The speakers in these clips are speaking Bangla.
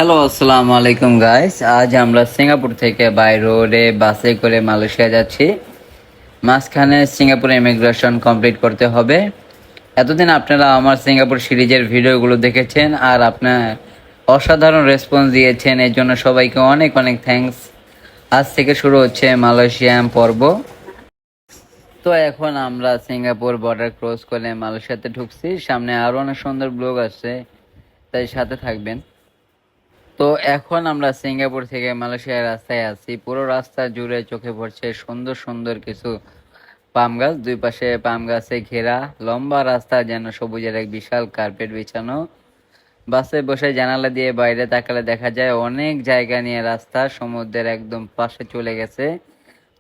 হ্যালো, আসসালামু আলাইকুম গাইস। আজ আমরা সিঙ্গাপুর থেকে বাই রোডে বাসে করে মালয়েশিয়া যাচ্ছি। মাঝখানে সিঙ্গাপুর ইমিগ্রেশন কমপ্লিট করতে হবে। এতদিন আপনারা আমার সিঙ্গাপুর সিরিজের ভিডিওগুলো দেখেছেন আর আপনার অসাধারণ রেসপন্স দিয়েছেন, এর জন্য সবাইকে অনেক অনেক থ্যাঙ্কস। আজ থেকে শুরু হচ্ছে মালয়েশিয়ান পর্ব। তো এখন আমরা সিঙ্গাপুর বর্ডার ক্রস করে মালয়েশিয়াতে ঢুকছি। সামনে আরো অনেক সুন্দর ব্লগ আছে, তাই সাথে থাকবেন। তো এখন আমরা সিঙ্গাপুর থেকে মালয়েশিয়ার রাস্তায় আছি। পুরো রাস্তা জুড়ে চোখে পড়ছে সুন্দর সুন্দর কিছু পাম গাছ, দুই পাশে পাম গাছে ঘেরা লম্বা রাস্তা, যেন সবুজের এক বিশাল কার্পেট বিছানো। বাসে বসে জানালা দিয়ে বাইরে তাকালে দেখা যায় অনেক জায়গা নিয়ে রাস্তা, সমুদ্রের একদম পাশে চলে গেছে।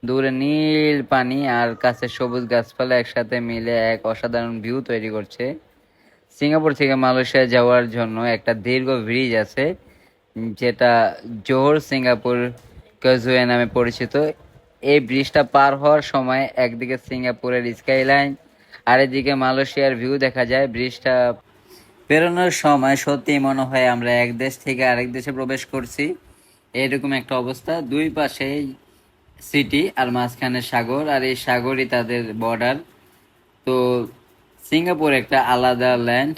দূরে নীল পানি আর কাছে সবুজ গাছপালা একসাথে মিলে এক অসাধারণ ভিউ তৈরি করছে। সিঙ্গাপুর থেকে মালয়েশিয়া যাওয়ার জন্য একটা দীর্ঘ ব্রিজ আছে, যেটা জোহর সিঙ্গাপুর কজওয়ে নামে পরিচিত। এই ব্রিজটা পার হওয়ার সময় একদিকে সিঙ্গাপুরের স্কাইলাইন আর এদিকে মালয়েশিয়ার ভিউ দেখা যায়। ব্রিজটা পেরোনোর সময় সত্যি মনে হয় আমরা এক দেশ থেকে আরেক দেশে প্রবেশ করছি, এরকম একটা অবস্থা। দুই পাশেই সিটি আর মাঝখানে সাগর, আর এই সাগরই তাদের বর্ডার। তো সিঙ্গাপুর একটা আলাদা ল্যান্ড,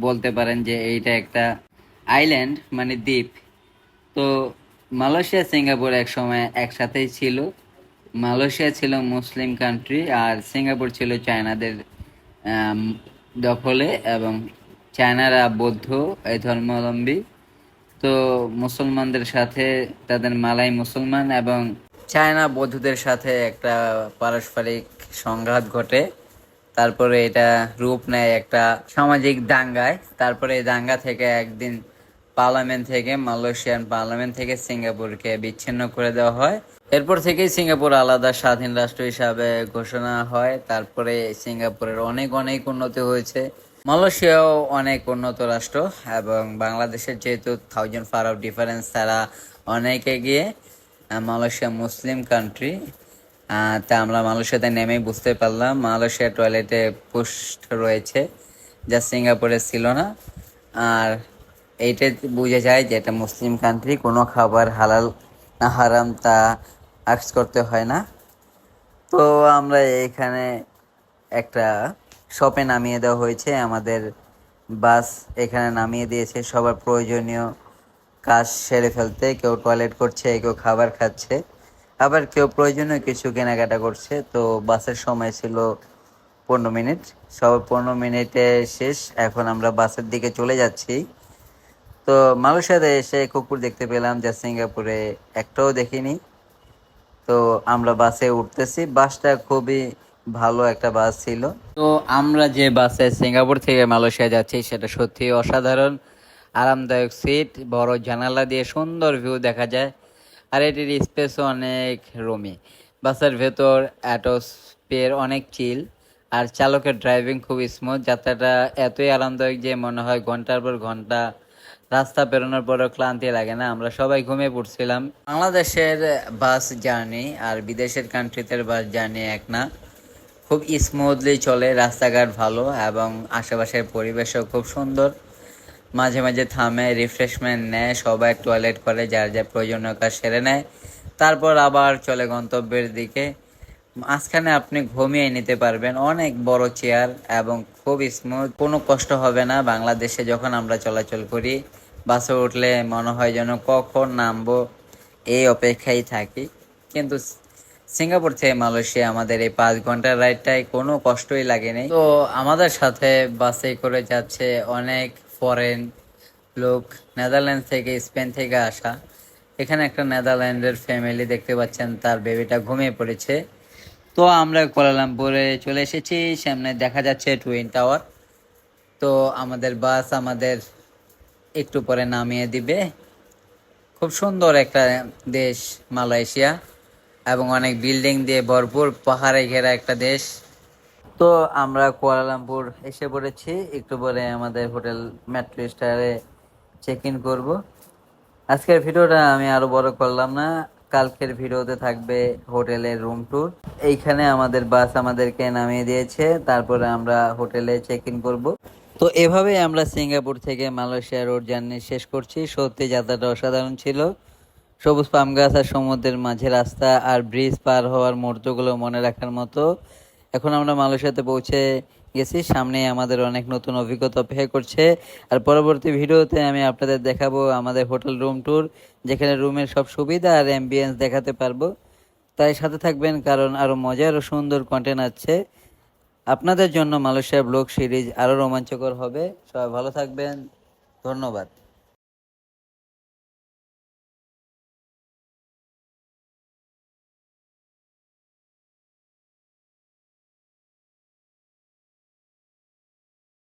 বলতে পারেন যে এইটা একটা আইল্যান্ড, মানে দ্বীপ। তো মালয়েশিয়া সিঙ্গাপুর এক সময় একসাথেই ছিল। মালয়েশিয়া ছিল মুসলিম কান্ট্রি আর সিঙ্গাপুর ছিল চায়নাদের আম, দখলে, এবং চায়নারা বৌদ্ধ এই ধর্মাবলম্বী। তো মুসলমানদের সাথে তাদের মালাই মুসলমান এবং চায়না বৌদ্ধদের সাথে একটা পারস্পরিক সংঘাত ঘটে। তারপরে এটা রূপ নেয় একটা সামাজিক দাঙ্গায়। তারপরে এই দাঙ্গা থেকে একদিন পার্লামেন্ট থেকে, মালয়েশিয়ান পার্লামেন্ট থেকে সিঙ্গাপুরকে বিচ্ছিন্ন করে দেওয়া হয়। এরপর থেকেই সিঙ্গাপুর আলাদা স্বাধীন রাষ্ট্র হিসাবে ঘোষণা হয়। তারপরে সিঙ্গাপুরের অনেক অনেক উন্নতি হয়েছে। মালয়েশিয়াও অনেক উন্নত রাষ্ট্র, এবং বাংলাদেশের যেহেতু 1000 ফার অফ ডিফারেন্স, তারা অনেক এগিয়ে। মালয়েশিয়া মুসলিম কান্ট্রি। তা আমরা মালয়েশিয়াতে নেমেই বুঝতে পারলাম মালয়েশিয়া টয়লেটে পোস্ট রয়েছে, যা সিঙ্গাপুরে ছিল না। আর এইটা বোঝা যায় যে এটা মুসলিম কান্ট্রি, কোনো খাবার হালাল না হারাম তা আক্স করতে হয় না। তো আমরা এখানে একটা শপে নামিয়ে দেওয়া হয়েছে, আমাদের বাস এখানে নামিয়ে দিয়েছে সবার প্রয়োজনীয় কাজ সেরে ফেলতে। কেউ টয়লেট করছে, কেউ খাবার খাচ্ছে, আবার কেউ প্রয়োজনীয় কিছু কেনাকাটা করছে। তো বাসের সময় ছিল 15 মিনিট, সব 15 মিনিটে শেষ। এখন আমরা বাসের দিকে চলে যাচ্ছি। তো মালয়েশিয়াতে এসে কুকুর দেখতে পেলাম, যা সিঙ্গাপুরে একটাও দেখিনি। তো আমরা বাসে উঠতেছি। বাসটা খুবই ভালো একটা বাস ছিল। তো আমরা যে বাসে সিঙ্গাপুর থেকে মালয়েশিয়া যাচ্ছি সেটা সত্যি অসাধারণ আরামদায়ক সিট, বড় জানালা দিয়ে সুন্দর ভিউ দেখা যায়, আর এটির স্পেসও অনেক রুমি। বাসের ভেতর অ্যাটমসফিয়ার অনেক চিল, আর চালকের ড্রাইভিং খুব স্মুথ। যাত্রাটা এতই আরামদায়ক যে মনে হয় ঘন্টার পর ঘন্টা রাস্তা পেরোনোর পরও ক্লান্তি লাগে না। আমরা সবাই ঘুমিয়ে পড়ছিলাম। বাংলাদেশের বাস জার্নি আর বিদেশের কান্ট্রিতে বাস জার্নি এক না, খুব স্মুথলি চলে, রাস্তাঘাট ভালো এবং আশেপাশের পরিবেশও খুব সুন্দর। মাঝে মাঝে থামে, রিফ্রেশমেন্ট নেয়, সবাই টয়লেট করে, যার যা প্রয়োজনীয় কাজ সেরে নেয়, তারপর আবার চলে গন্তব্যের দিকে। মাঝখানে আপনি ঘুমিয়ে নিতে পারবেন, অনেক বড় চেয়ার এবং খুব স্মুথ, কোনো কষ্ট হবে না। বাংলাদেশে যখন আমরা চলাচল করি বাসে উঠলে মনে হয় যেন কখন নামবো এই অপেক্ষায় থাকি, কিন্তু সিঙ্গাপুর থেকে মালয়েশিয়া আমাদের এই 5 ঘন্টার রাইডটাই কোনো কষ্টই লাগেনি। তো আমাদের সাথে বাসে করে যাচ্ছে অনেক ফরেন লোক, নেদারল্যান্ড থেকে, স্পেন থেকে আসা। এখানে একটা নেদারল্যান্ডের ফ্যামিলি দেখতে পাচ্ছেন, তার বেবিটা ঘুমিয়ে পড়েছে। তো আমরা কুয়ালালামপুরে চলে এসেছি, সামনে দেখা যাচ্ছে টুইন টাওয়ার। তো আমাদের বাস আমাদের একটু পরে নামিয়ে দিবে। খুব সুন্দর একটা দেশ মালয়েশিয়া, এবং অনেক বিল্ডিং দিয়ে ভরপুর, পাহাড়ে ঘেরা একটা দেশ। তো আমরা কুয়ালালামপুর এসে পড়েছি, একটু পরে আমাদের হোটেল মেট্রো স্টারে চেক ইন করবো। আজকের ভিডিওটা আমি আরো বড় করলাম না, কালকের ভিডিওতে থাকবে হোটেলের রুম ট্যুর। এইখানে আমাদের বাস আমাদেরকে নামিয়ে দিয়েছে, তারপরে আমরা হোটেলে চেক ইন করবো। তো এভাবেই আমরা সিঙ্গাপুর থেকে মালয়েশিয়া রোড জার্নি শেষ করছি। সত্যি যাত্রাটা অসাধারণ ছিল। সবুজ পাম গাছ আর সমুদ্রের মাঝে রাস্তা আর ব্রিজ পার হওয়ার মুহূর্তগুলো মনে রাখার মতো। এখন আমরা মালয়েশিয়াতে পৌঁছে গেছি, সামনে আমাদের অনেক নতুন অভিজ্ঞতা অপেক্ষা করছে। আর পরবর্তী ভিডিওতে আমি আপনাদের দেখাবো আমাদের হোটেল রুম ট্যুর, যেখানে রুমের সব সুবিধা আর অ্যাম্বিয়েন্স দেখাতে পারবো। তাই সাথে থাকবেন, কারণ আরও মজার ও সুন্দর কন্টেন্ট আছে আপনাদের জন্য। মালয়েশিয়া ব্লগ সিরিজ আরও রোমাঞ্চকর হবে। সবাই ভালো থাকবেন, ধন্যবাদ।